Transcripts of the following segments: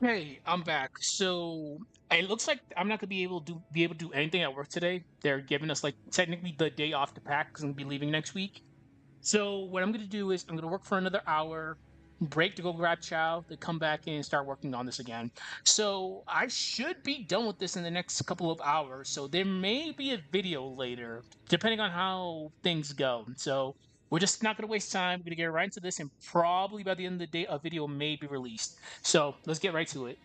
Hey, I'm back. So it looks like I'm not gonna be able to do anything at work today. They're giving us like technically the day off to pack because I'm gonna be leaving next week. So what I'm gonna do is I'm gonna work for another hour, break to go grab chow, then come back in and start working on this again. So I should be done with this in the next couple of hours. So there may be a video later, depending on how things go. So we're just not gonna waste time. We're gonna get right into this, and probably by the end of the day, a video may be released. So let's get right to it.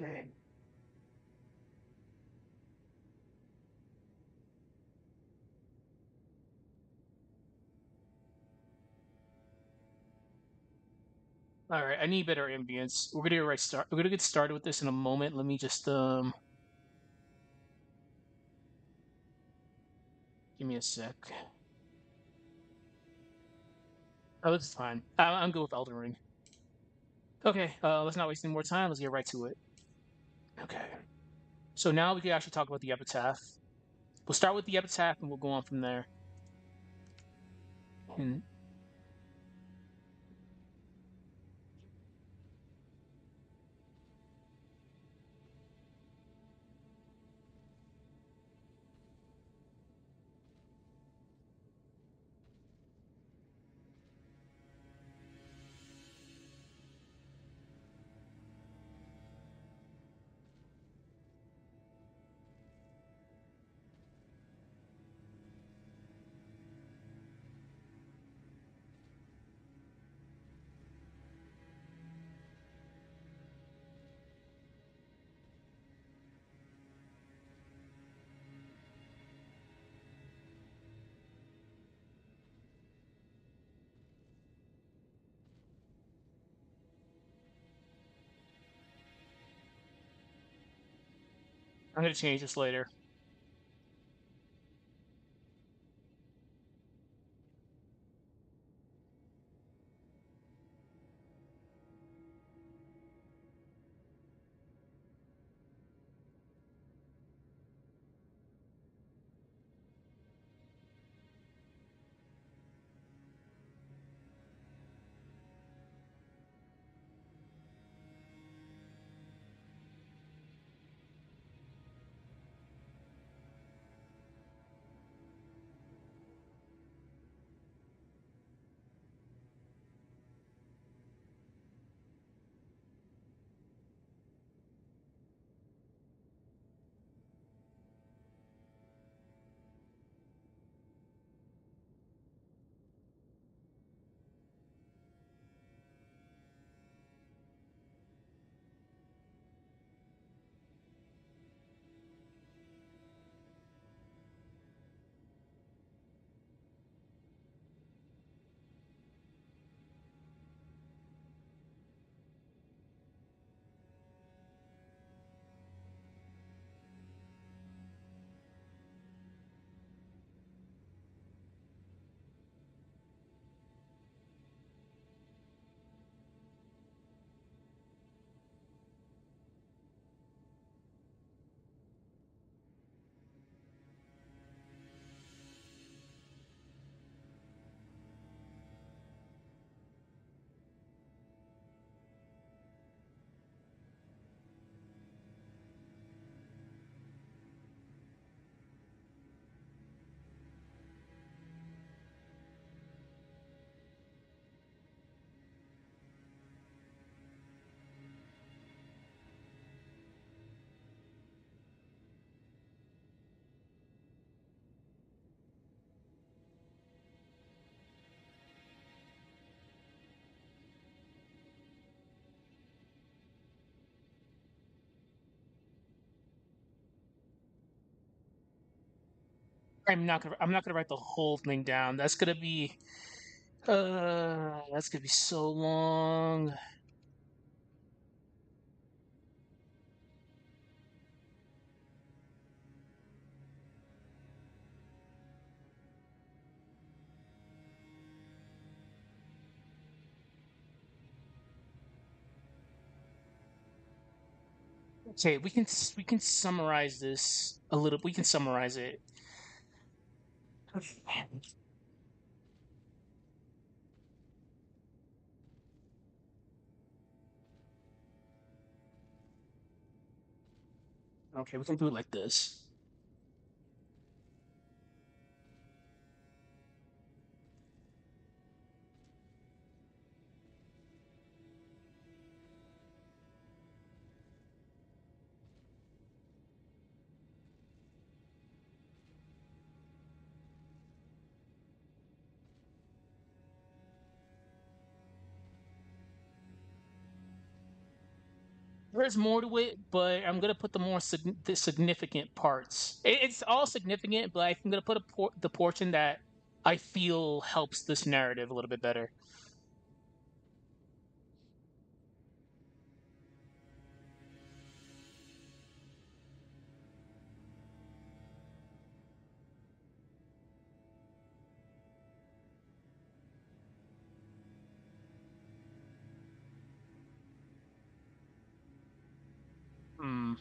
Okay. All right, I need better ambience. We're gonna get started with this in a moment. Let me just give me a sec. Oh, this is fine. I'm good with Elden Ring. Okay, let's not waste any more time. Let's get right to it. Okay. So now we can actually talk about the epitaph. We'll start with the epitaph and we'll go on from there. And I'm gonna change this later. I'm not gonna write the whole thing down. That's gonna be so long. Okay, we can summarize this a little. We can summarize it. Okay, we can do it like this. There's more to it, but I'm gonna put the significant parts. It's all significant, but I'm gonna put the portion that I feel helps this narrative a little bit better. Hmm.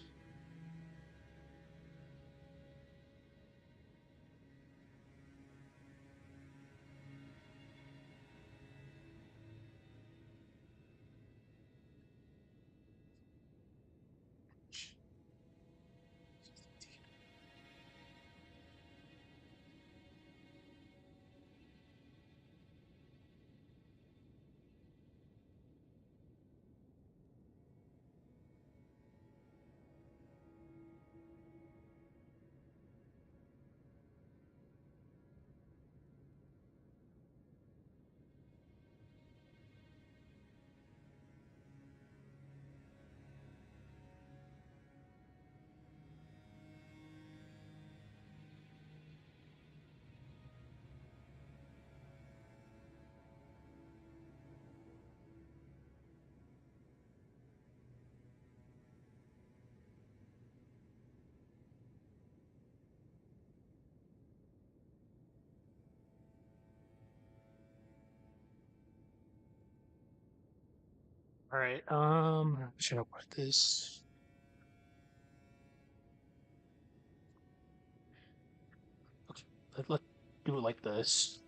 All right. Should I write this? Okay. Let's do it like this.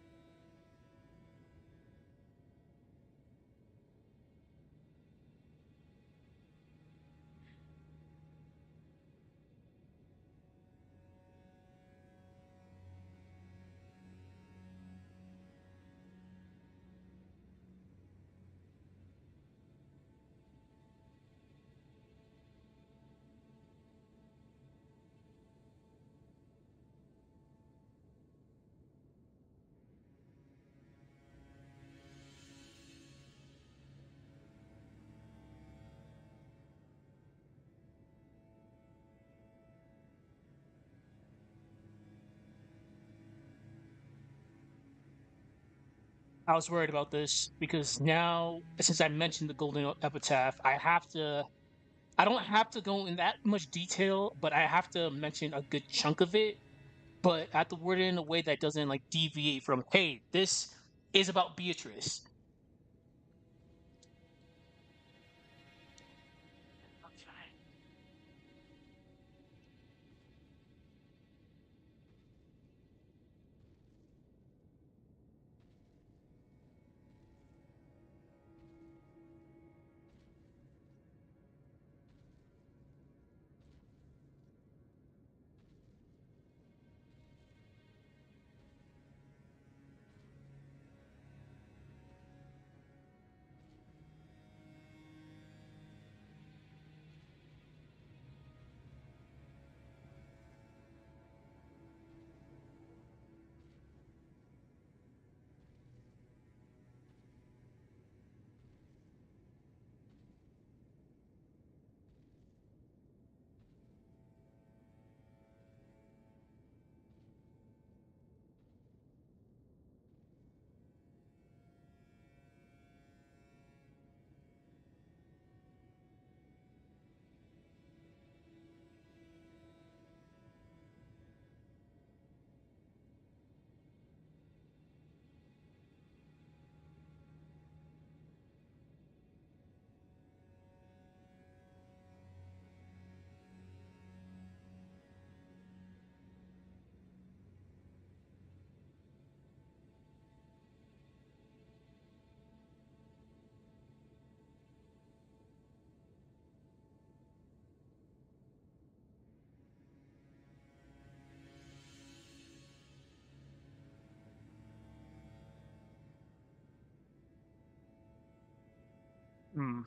I was worried about this because now, since I mentioned the Golden Epitaph, I don't have to go in that much detail, but I have to mention a good chunk of it. But I have to word it in a way that doesn't like deviate from, hey, this is about Beatrice. Hmm.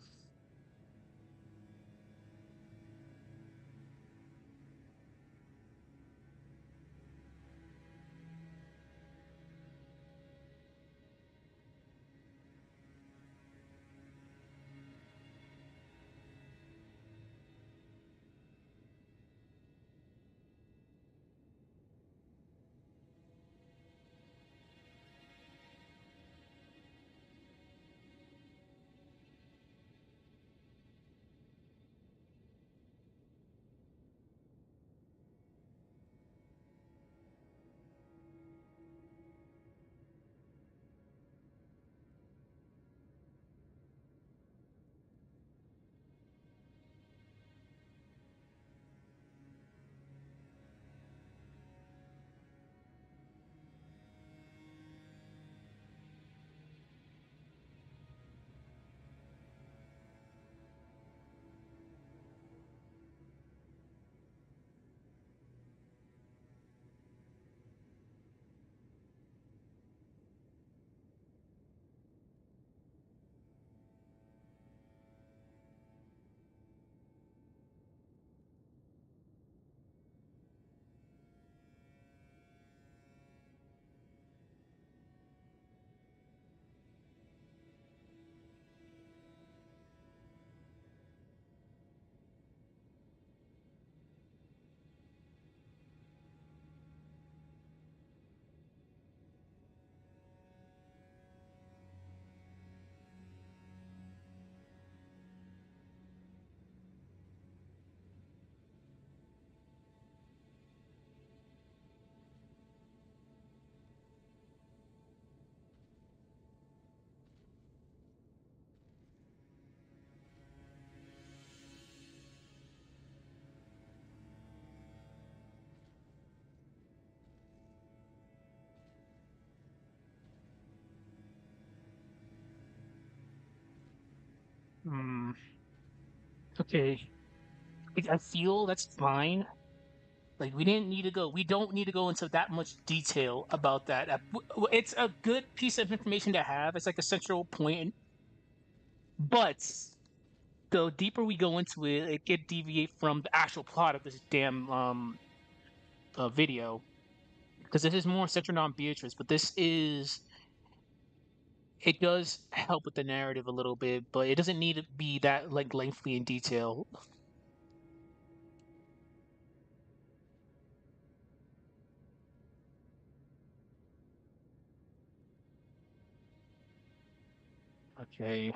Hmm. Okay. I feel that's fine. Like we don't need to go into that much detail about that. It's a good piece of information to have. It's like a central point, but the deeper we go into it, it could deviate from the actual plot of this damn video. Because this is more centered on Beatrice, but it does help with the narrative a little bit, but it doesn't need to be that like lengthy in detail. Okay.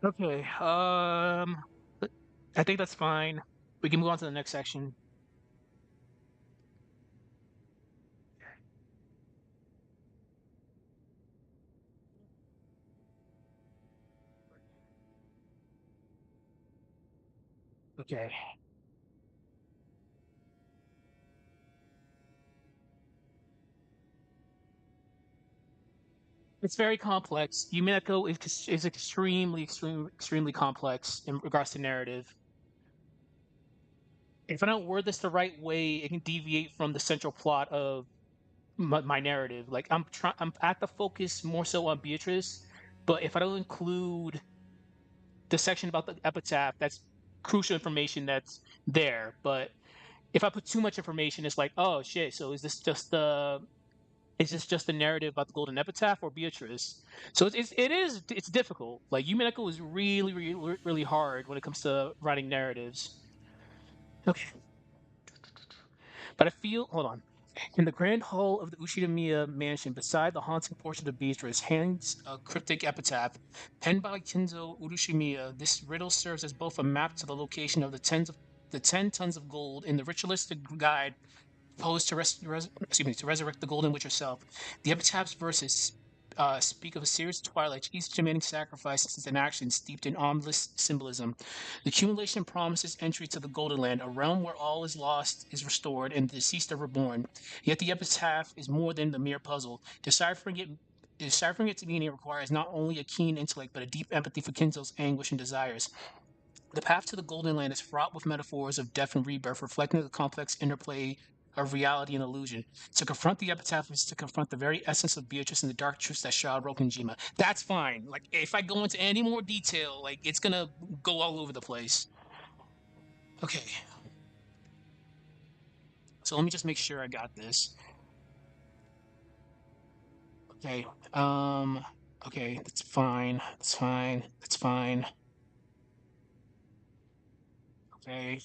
Okay. I think that's fine. We can move on to the next section. Okay. It's very complex. Umineko is extremely complex in regards to narrative. If I don't word this the right way, it can deviate from the central plot of my narrative. Like I'm at the focus more so on Beatrice, but if I don't include the section about the epitaph, that's crucial information that's there. But if I put too much information, it's like, oh shit. So is this just the narrative about the golden epitaph or Beatrice? So it's difficult. Like Yumineko is really hard when it comes to writing narratives. Okay, but I feel hold on. In the grand hall of the Ushidamiya mansion, beside the haunting portrait of Beatrice, hangs a cryptic epitaph penned by Kinzo Urushimiya. This riddle serves as both a map to the location of the 10 tons of gold in the ritualistic guide proposed to to resurrect the Golden Witch herself. The epitaph's verses speak of a series of twilights, each demanding sacrifices and actions steeped in ominous symbolism. The accumulation promises entry to the Golden Land, a realm where all is lost is restored and the deceased are reborn. Yet the epitaph is more than the mere puzzle. Deciphering its meaning requires not only a keen intellect but a deep empathy for Kinzo's anguish and desires. The path to the Golden Land is fraught with metaphors of death and rebirth, reflecting the complex interplay of reality and illusion. To confront the epitaph is to confront the very essence of Beatrice and the dark truths that shroud Rokenjima. That's fine. Like, if I go into any more detail, like, it's gonna go all over the place. Okay, so let me just make sure I got this. Okay, um, okay, that's fine. That's fine. That's fine. Okay.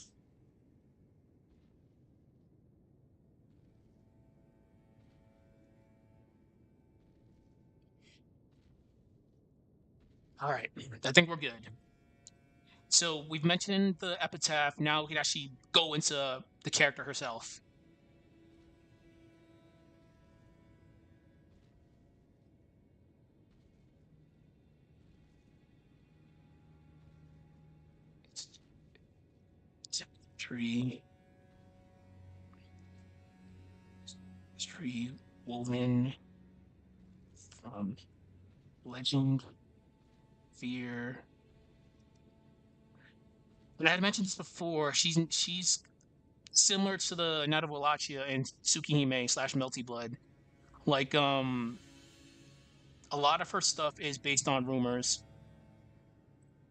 All right. I think we're good. So we've mentioned the epitaph. Now we can actually go into the character herself. It's tree, tree woven from legend, fear. But I had mentioned this before. She's similar to the Night of Wallachia and Tsukihime slash Melty Blood. Like a lot of her stuff is based on rumors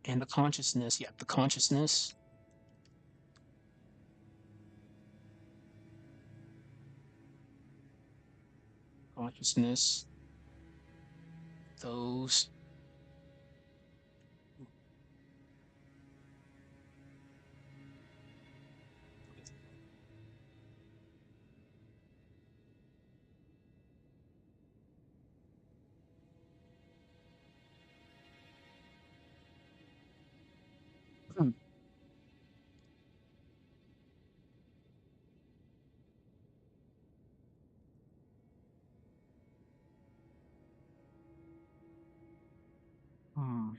and the consciousness. Yeah, the consciousness. Those. Hmm. Hmm.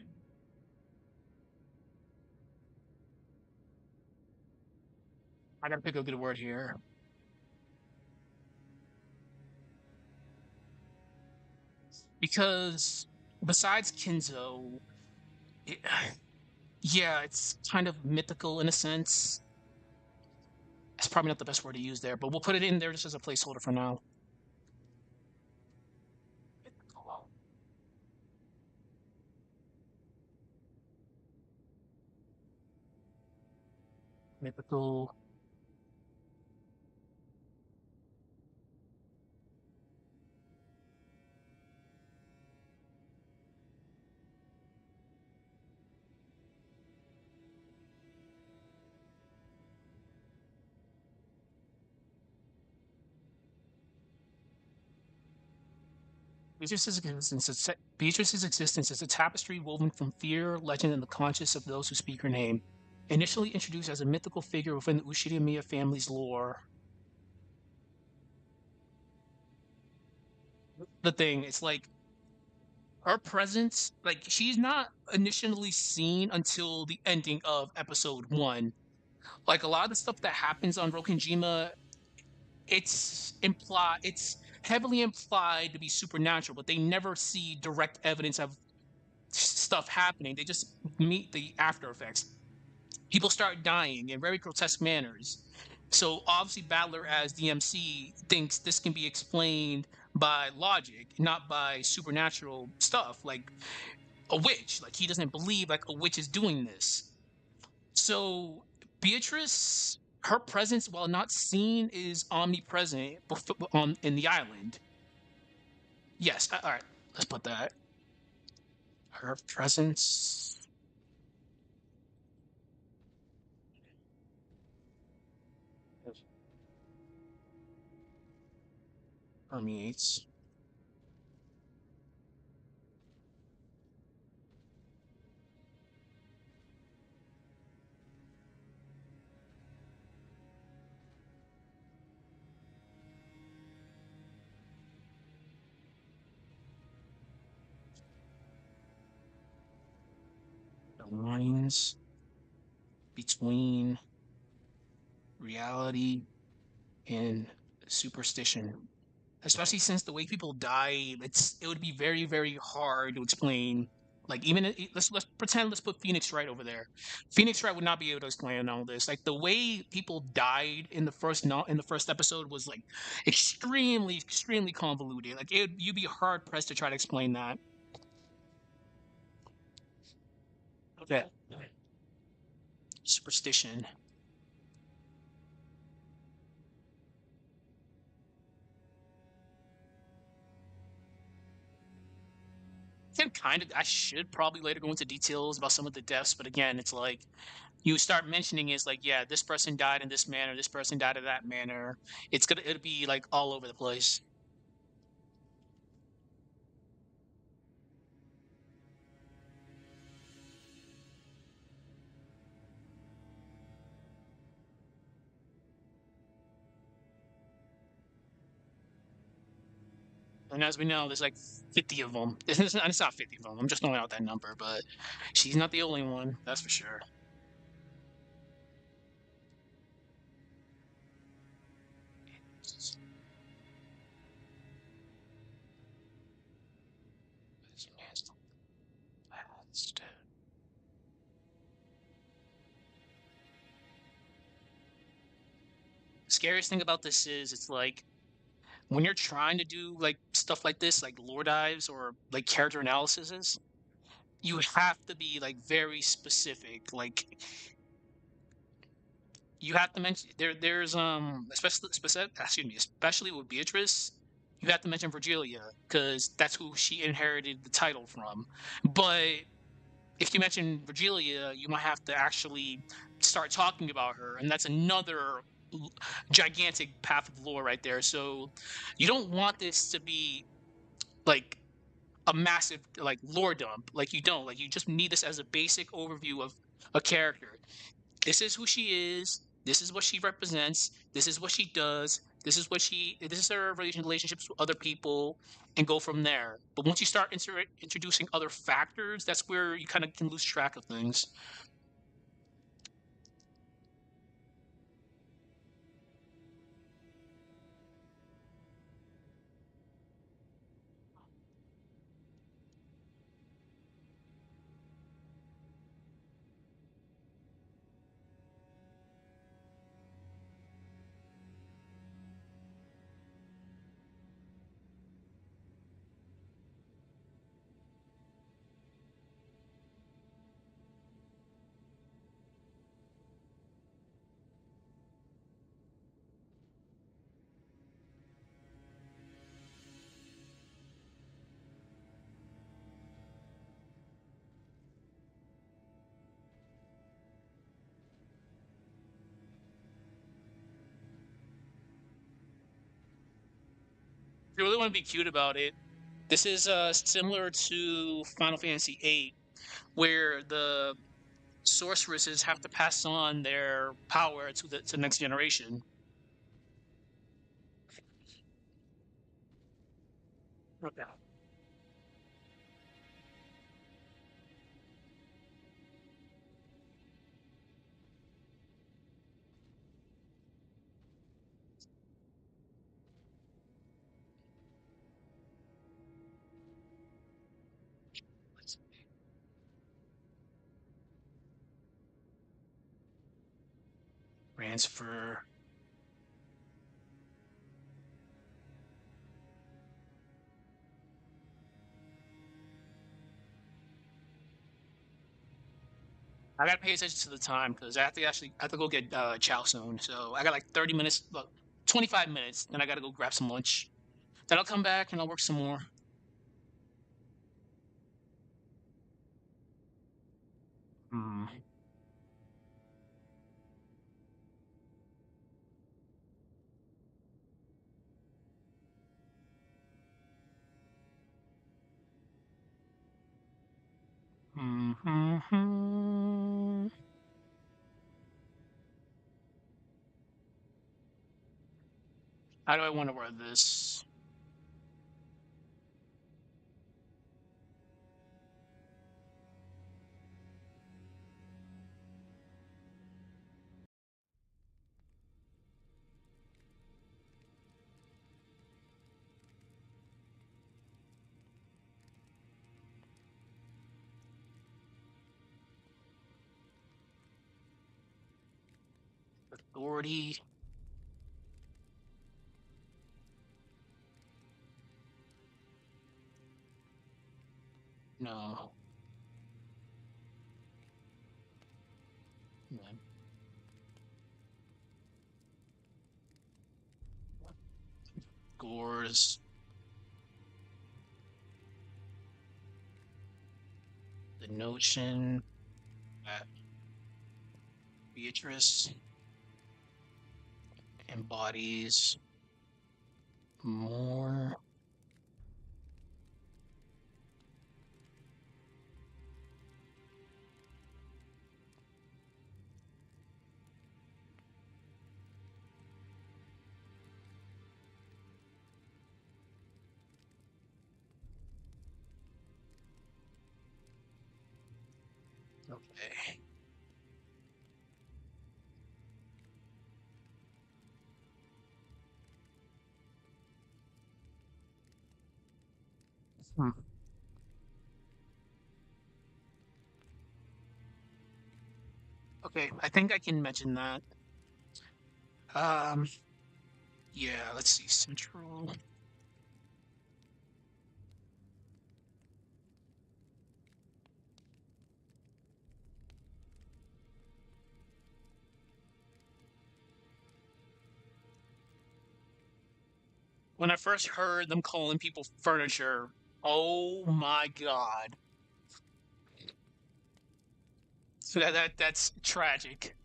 I gotta pick a good word here because besides Kinzo, it, yeah, it's kind of mythical in a sense. It's probably not the best word to use there, but we'll put it in there just as a placeholder for now. Mythical. Beatrice's existence is a tapestry woven from fear, legend, and the conscience of those who speak her name. Initially introduced as a mythical figure within the Ushirimiya family's lore, the thing, it's like her presence, like she's not initially seen until the ending of episode one. Like a lot of the stuff that happens on Rokenjima, it's heavily implied to be supernatural, but they never see direct evidence of stuff happening. They just meet the after effects. People start dying in very grotesque manners. So obviously, Battler as DMC thinks this can be explained by logic, not by supernatural stuff like a witch. Like he doesn't believe like a witch is doing this. So Beatrice, her presence, while not seen, is omnipresent on in the island. Yes. All right. Let's put that. Her presence permeates the lines between reality and superstition. Especially since the way people die, it would be very, very hard to explain. Like let's pretend let's put Phoenix Wright over there. Phoenix Wright would not be able to explain all this. Like the way people died in the first no in the first episode was like extremely convoluted. Like you'd be hard pressed to try to explain that. Okay. Superstition. I should probably later go into details about some of the deaths, but again, it's like you start mentioning it's like, yeah, this person died in this manner, this person died in that manner. It'll be like all over the place. And as we know, there's like 50 of them. It's not 50 of them. I'm just throwing out that number, but she's not the only one. That's for sure. Scariest thing about this is it's like when you're trying to do like stuff like this, like lore dives or like character analyses, you have to be like very specific. Like you have to mention there's especially specific excuse me, especially with Beatrice, you have to mention Virgilia because that's who she inherited the title from. But if you mention Virgilia, you might have to actually start talking about her, and that's another gigantic path of lore right there. So you don't want this to be like a massive like lore dump. Like you don't. Like you just need this as a basic overview of a character. This is who she is. This is what she represents. This is what she does. This is her relationships with other people, and go from there. But once you start introducing other factors, that's where you kind of can lose track of things. If you really want to be cute about it, this is similar to Final Fantasy VIII, where the sorceresses have to pass on their power to the next generation. Okay. Transfer. I gotta pay attention to the time because I have to go get chow soon. So I got like 30 minutes, look, 25 minutes. Then I gotta go grab some lunch. Then I'll come back and I'll work some more. Hmm. Hmm. How do I want to wear this? Authority. No. No. Gores. The notion that Beatrice embodies more. Okay. Hmm. Okay, I think I can mention that. Um, yeah, let's see. Central. When I first heard them calling people furniture, oh my god. So that's tragic.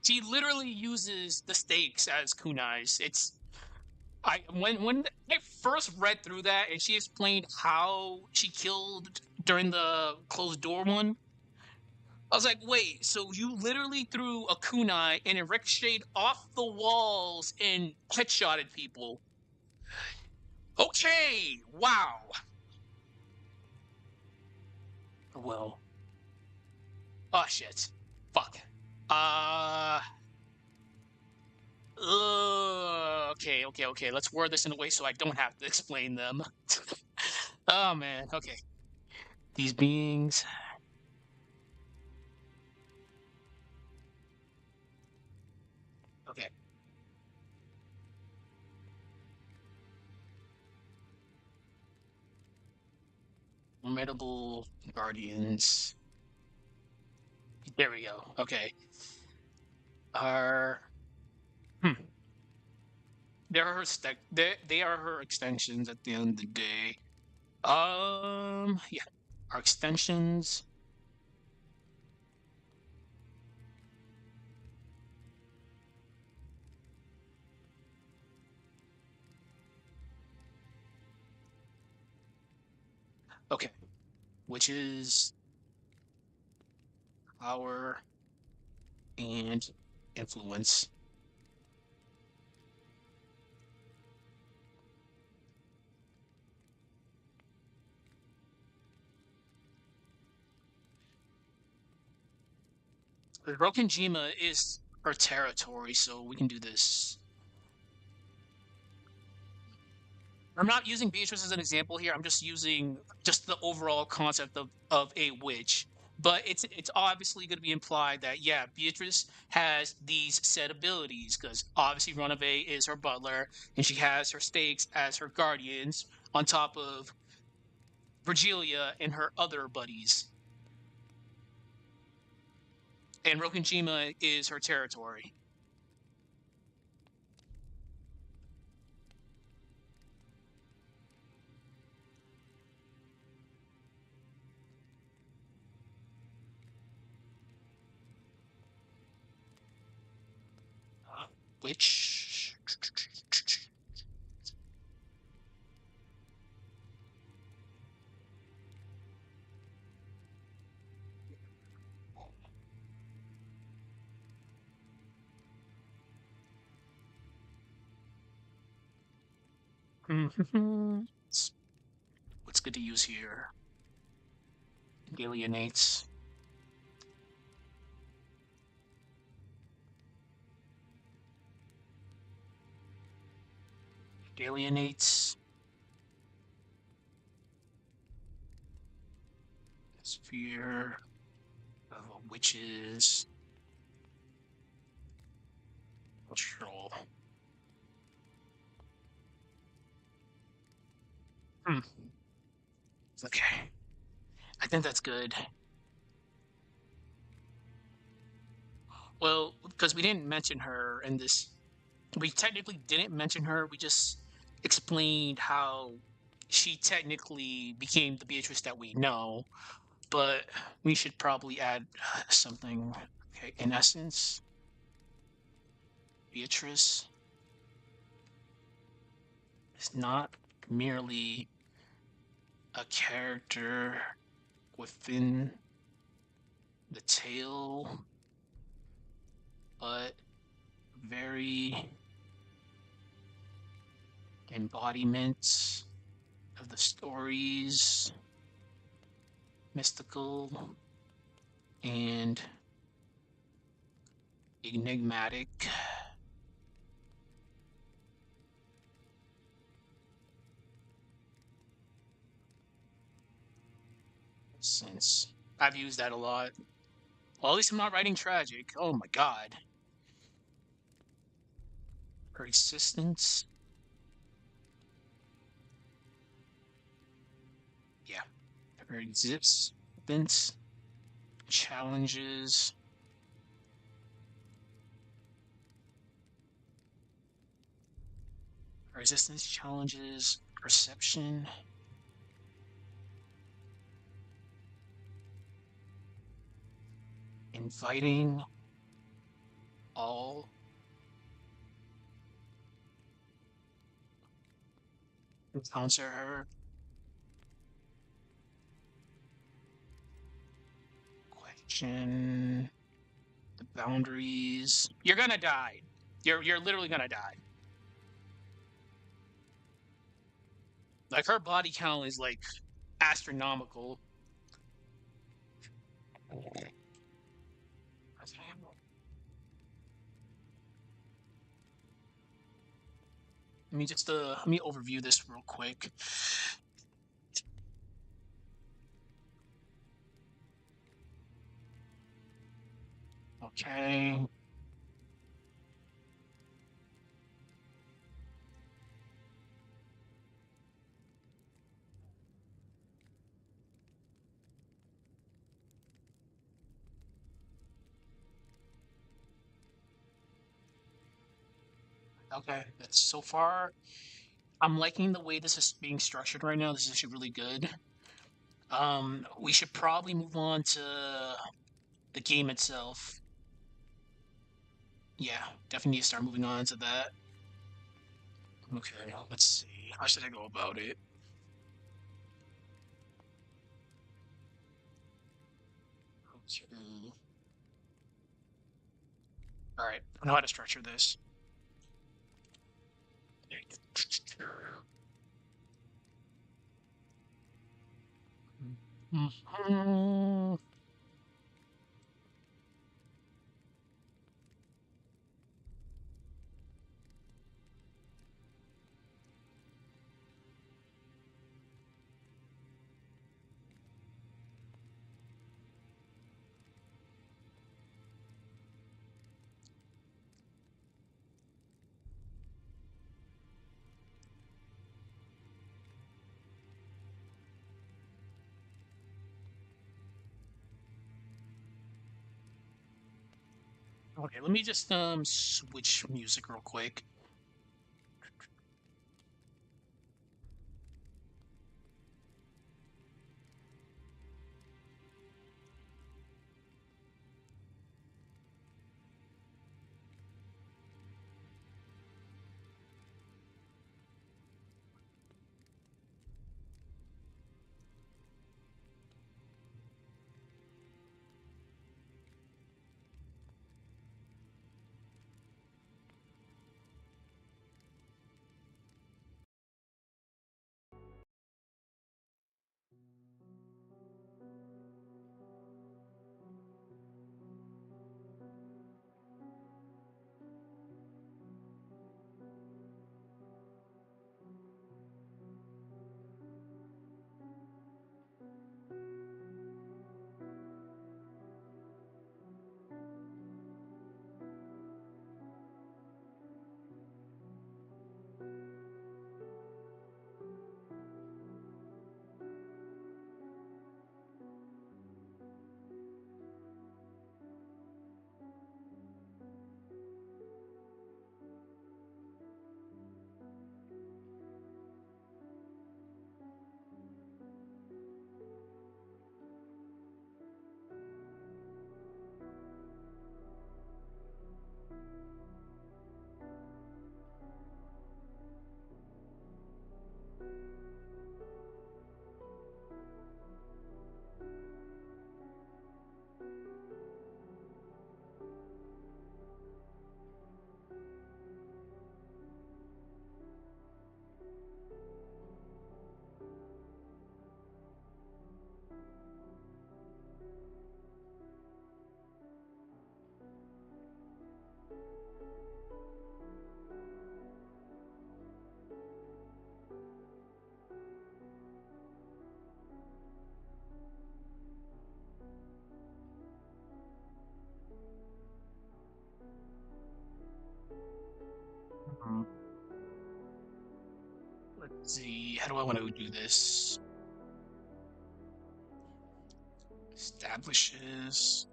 She literally uses the stakes as kunais. It's I when I first read through that and she explained how she killed during the closed door one, I was like, wait, so you literally threw a kunai and it ricocheted off the walls and headshotted people. Okay, wow. Well, oh shit, fuck. Uh, okay. Let's word this in a way so I don't have to explain them. Oh man, okay. These beings. Okay. Formidable guardians. There we go. Okay. Are hmm. They are her extensions at the end of the day. Yeah. Our extensions. Okay. Which is power and influence. The Rokenjima is her territory, so we can do this. I'm not using Beatrice as an example here. I'm just using just the overall concept of a witch. But it's obviously going to be implied that yeah, Beatrice has these set abilities because obviously Runaway is her butler and she has her stakes as her guardians on top of Virgilia and her other buddies. And Rokenjima is her territory. Which What's what's good to use here? Alienates. Alienates. Sphere of witches. Control. Hmm. Okay. I think that's good. Well, because we didn't mention her in this. We technically didn't mention her. We just explained how she technically became the Beatrice that we know. But we should probably add something. Okay. In essence, Beatrice is not merely a character within the tale, but very embodiments of the stories, mystical and enigmatic. Since I've used that a lot. Well, at least I'm not writing tragic. Oh my god. Her existence. Yeah. Her existence challenges. Her existence challenges perception, inviting all to encounter her. Question the boundaries. You're gonna die. You're literally gonna die. Like her body count is like astronomical. Let me overview this real quick. Okay. Okay. That's so far. I'm liking the way this is being structured right now. This is actually really good. We should probably move on to the game itself. Yeah, definitely need to start moving on to that. Okay, let's see. How should I go about it? Okay. All right, I know how to structure this. Mhm. Okay, let me just switch music real quick. see, how do I want to do this? Establishes.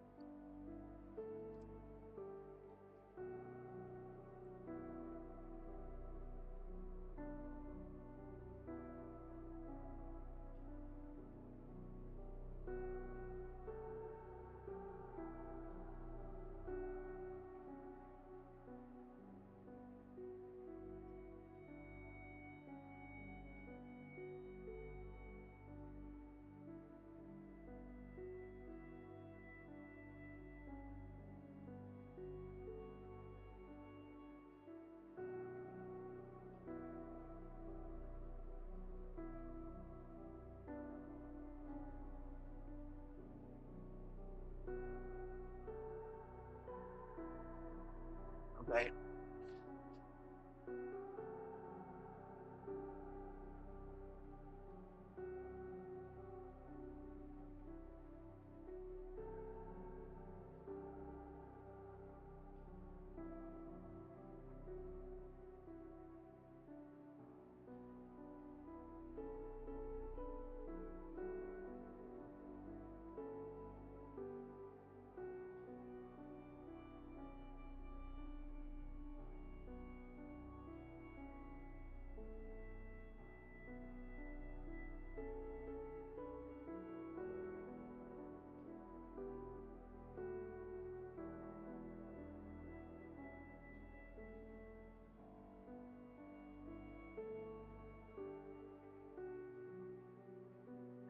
Okay.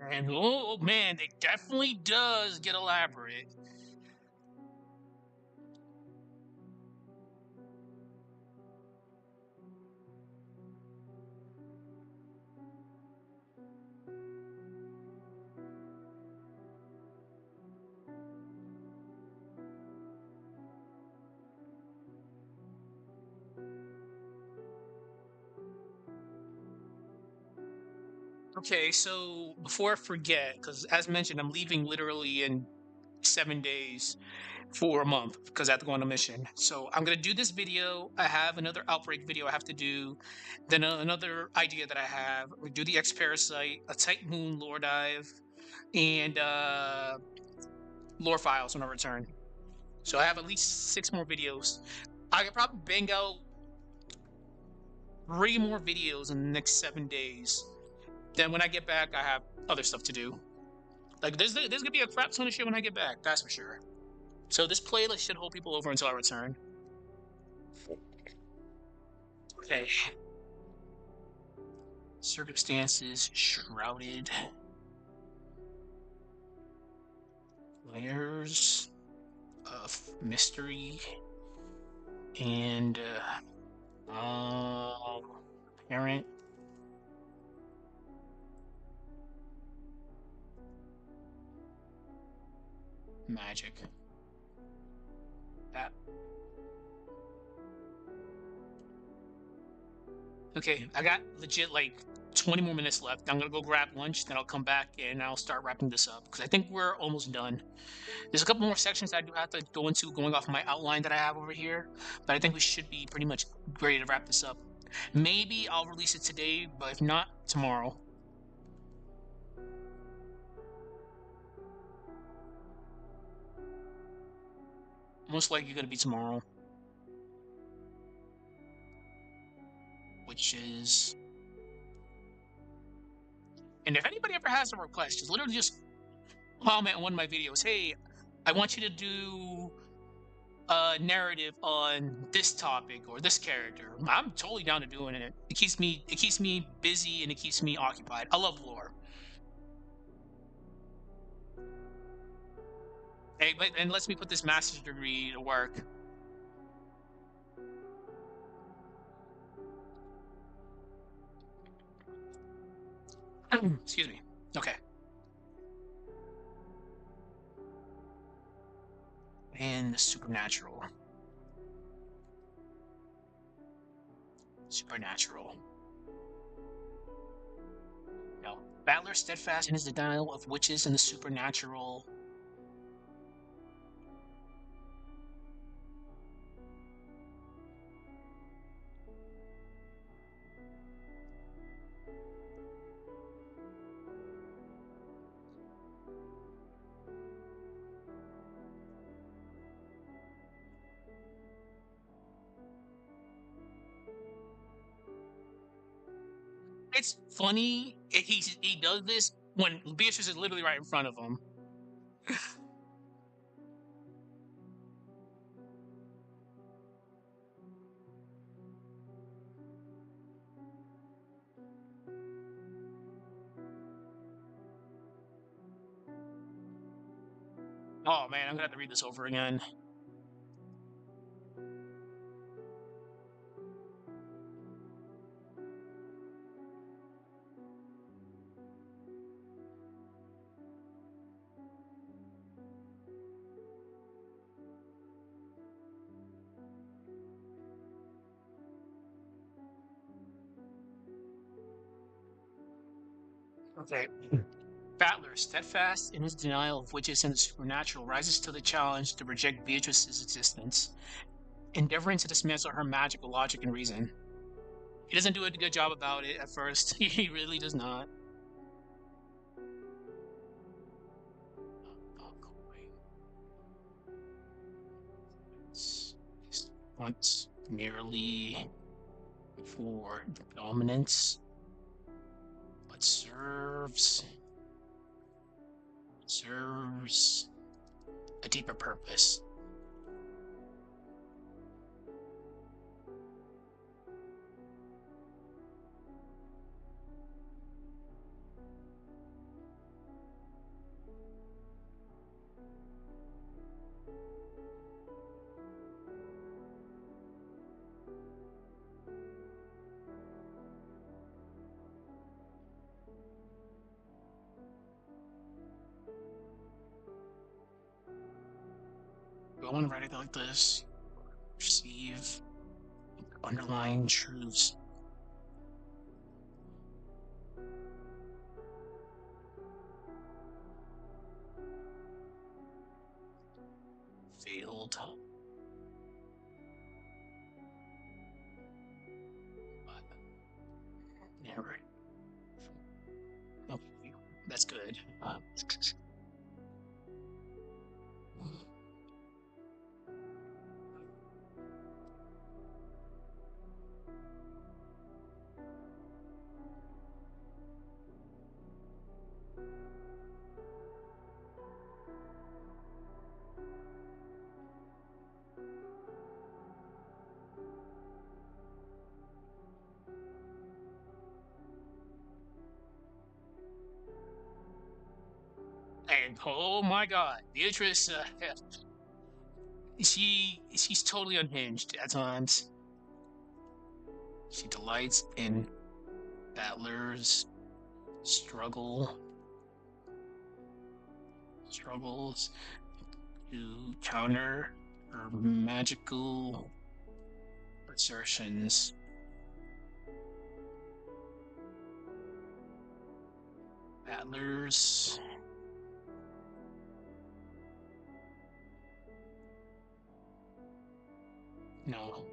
And oh man, it definitely does get elaborate. Okay, so before I forget, because as mentioned, I'm leaving literally in 7 days for a month because I have to go on a mission. So I'm gonna do this video. I have another outbreak video I have to do. Then another idea that I have. We do the X Parasite, a Tight Moon lore dive, and lore files when I return. So I have at least 6 more videos. I could probably bang out 3 more videos in the next 7 days. Then when I get back, I have other stuff to do. Like there's gonna be a crap ton of shit when I get back. That's for sure. So this playlist should hold people over until I return. Okay. Circumstances shrouded. Layers of mystery and apparent magic. That. Okay, I got legit like 20 more minutes left. I'm gonna go grab lunch, then I'll come back and I'll start wrapping this up because I think we're almost done. There's a couple more sections I do have to go into going off my outline that I have over here, but I think we should be pretty much ready to wrap this up. Maybe I'll release it today, but if not, tomorrow. Most likely gonna be tomorrow, which is. And if anybody ever has a request, just literally just comment on one of my videos. Hey, I want you to do a narrative on this topic or this character. I'm totally down to doing it. It keeps me busy and it keeps me occupied. I love lore. Hey, and lets me put this master's degree to work. Excuse me. Okay. And the supernatural. Supernatural. No. Battler steadfast in his denial of witches and the supernatural. It's funny. He does this when Beatrice is literally right in front of him. Oh man, I'm gonna have to read this over again. Okay. Battler, steadfast in his denial of witches and the supernatural, rises to the challenge to reject Beatrice's existence, endeavoring to dismantle her magical logic and reason. He doesn't do a good job about it at first. He really does not. Once merely for dominance, but serves a deeper purpose. I want to write it like this. Perceive underlying truths. Failed. Yeah, right. Oh, that's good. And oh my god, Beatrice, she's totally unhinged at times. She delights in Battler's struggles to counter her magical assertions. Battler's no.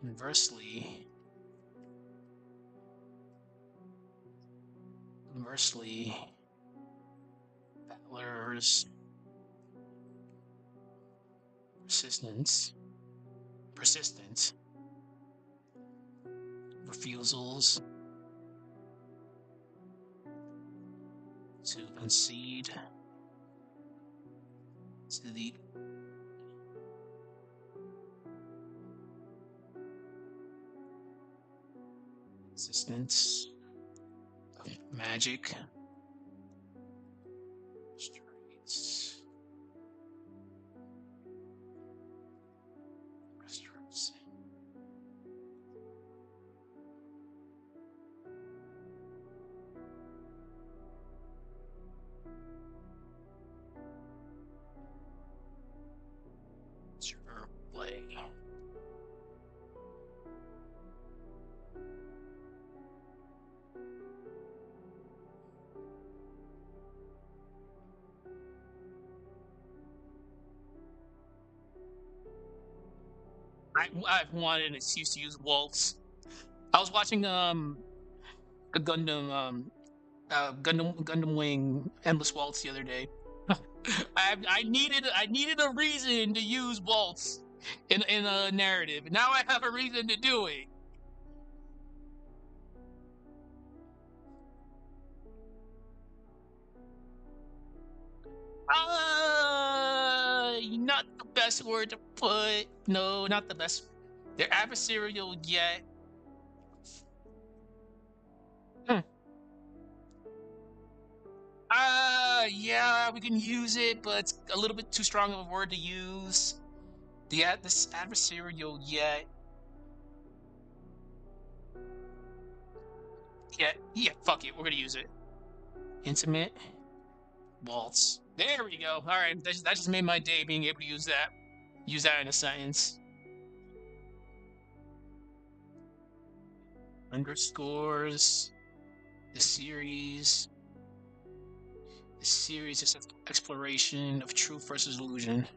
Inversely, Battler's persistent refusals to concede to the existence of magic streets restaurants. Sure, play. I've wanted an excuse to use waltz. I was watching a Gundam Wing Endless Waltz the other day. I needed a reason to use waltz in a narrative. Now I have a reason to do it. Not the best word to put. No, not the best. They're adversarial yet. Hmm. Yeah, we can use it, but it's a little bit too strong of a word to use. This adversarial yet. Yeah, fuck it. We're gonna use it. Intimate waltz. There we go. All right, that just made my day being able to use that. Use that in a sentence. Underscores the series. The series is an exploration of truth versus illusion.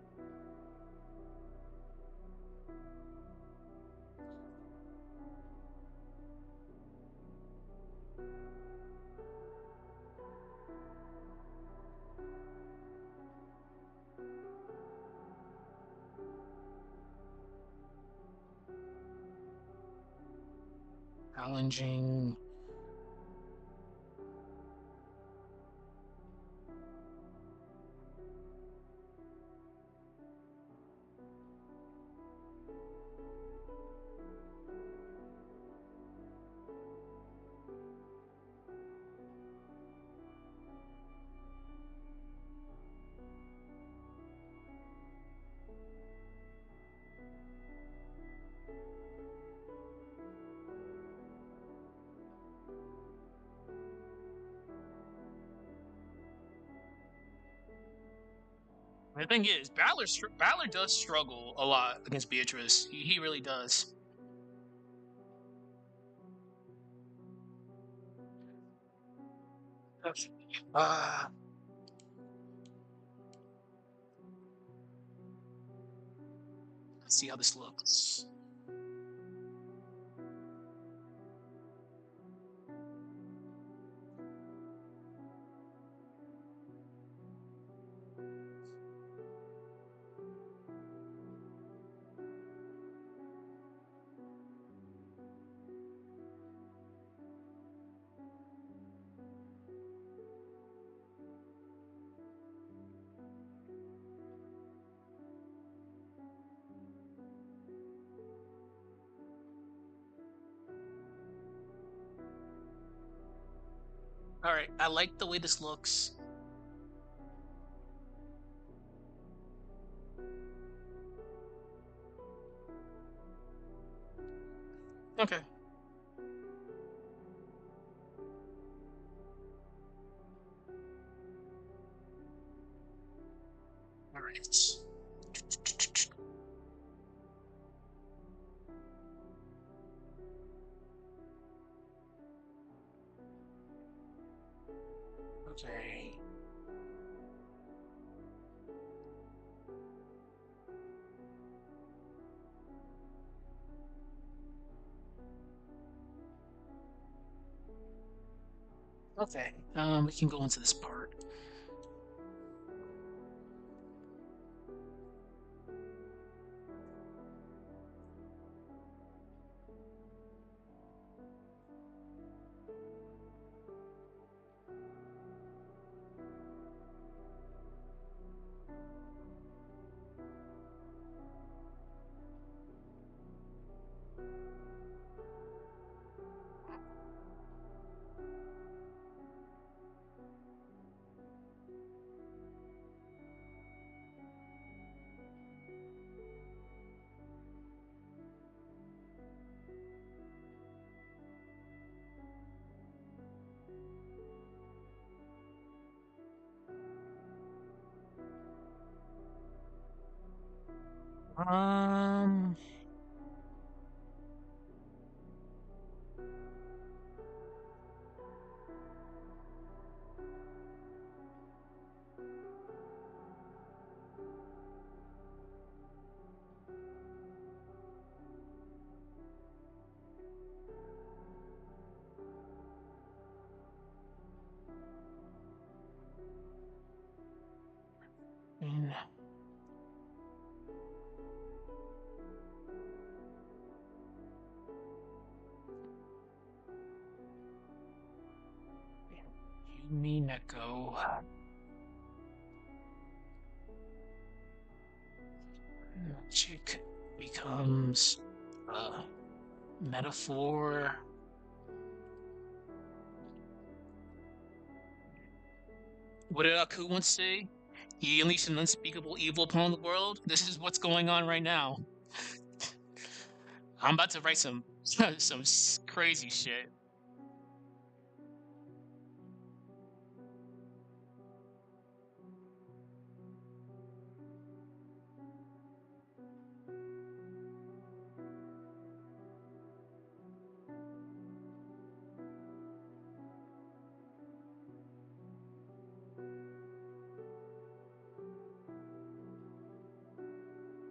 Challenging. The thing is, Balor does struggle a lot against Beatrice. He really does. Uh, let's see how this looks. All right, I like the way this looks. Okay. All right. Okay. Okay. We can go into this part. Um. In Umineko. Magic becomes a metaphor. What did Aku once say? He unleashed an unspeakable evil upon the world. This is what's going on right now. I'm about to write some crazy shit.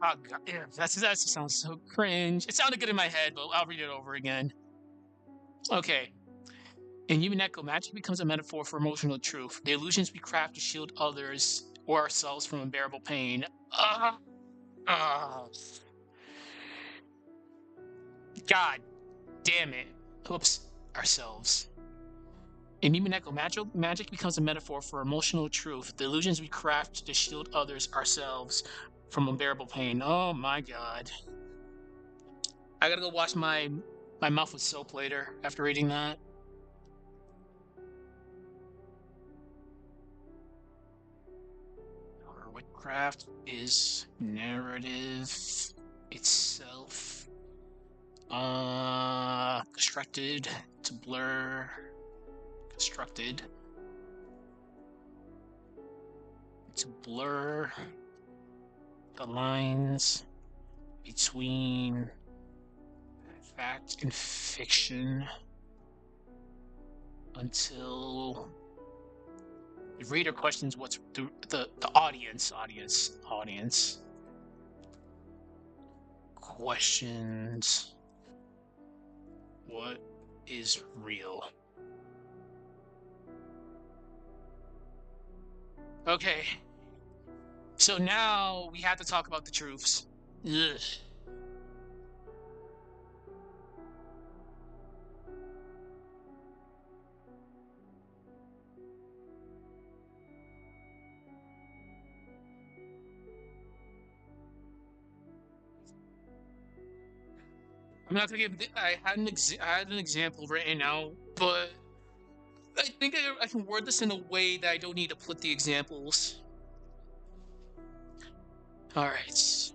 Oh god, yeah, that sounds so cringe. It sounded good in my head, but I'll read it over again. Okay. In Umineko, magic becomes a metaphor for emotional truth. The illusions we craft to shield others or ourselves from unbearable pain. Ah, ah, God damn it. Oops, ourselves. In Umineko, magic becomes a metaphor for emotional truth. The illusions we craft to shield others, ourselves, from unbearable pain. Oh my god. I gotta go wash my mouth with soap later after reading that. Our witchcraft is narrative itself. Constructed to blur. Constructed to blur the lines between fact and fiction until the reader questions what's the audience questions what is real. Okay, so now we have to talk about the truths. Ugh. I'm not gonna give. I had an example written out, but I think I can word this in a way that I don't need to put the examples. All right.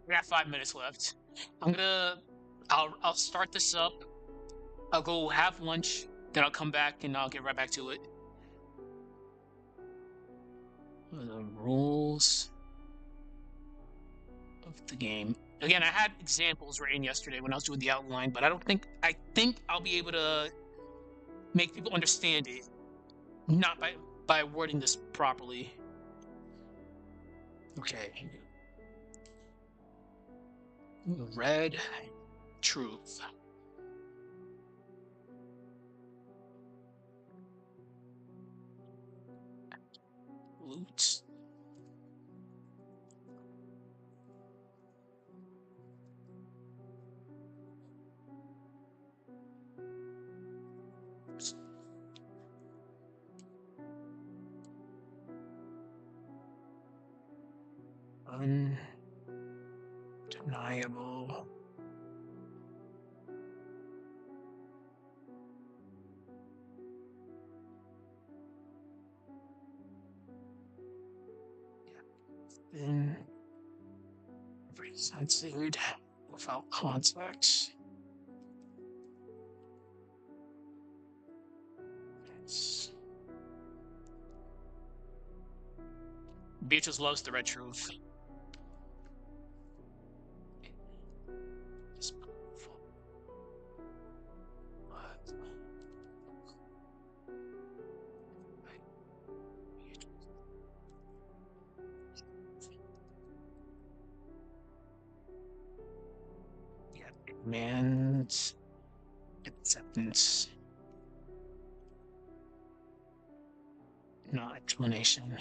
We got 5 minutes left. I'm gonna. I'll start this up. I'll go have lunch, then I'll come back and I'll get right back to it. The rules of the game. Again, I had examples written yesterday when I was doing the outline, but I think I'll be able to make people understand it, not by wording this properly. Okay. Red truth. Loot. Undeniable. Been presented without context. Beatrice loves the red truth. Yeah, man's acceptance. No explanation.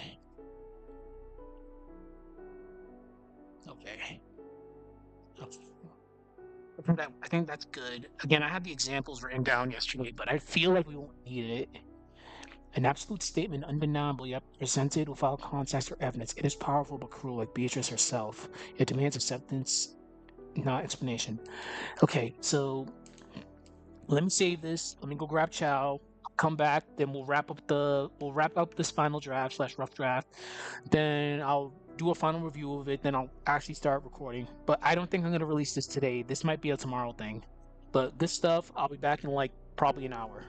Okay. I think that's good. Again, I had the examples written down yesterday, but I feel like we won't need it. An absolute statement, undeniable yet presented without context or evidence. It is powerful but cruel, like Beatrice herself. It demands acceptance, not explanation. Okay, so let me save this. Let me go grab Chow. Come back, then we'll wrap up this final draft slash rough draft. Then I'll do a final review of it. Then I'll actually start recording. But I don't think I'm gonna release this today. This might be a tomorrow thing. But this stuff, I'll be back in like probably an hour.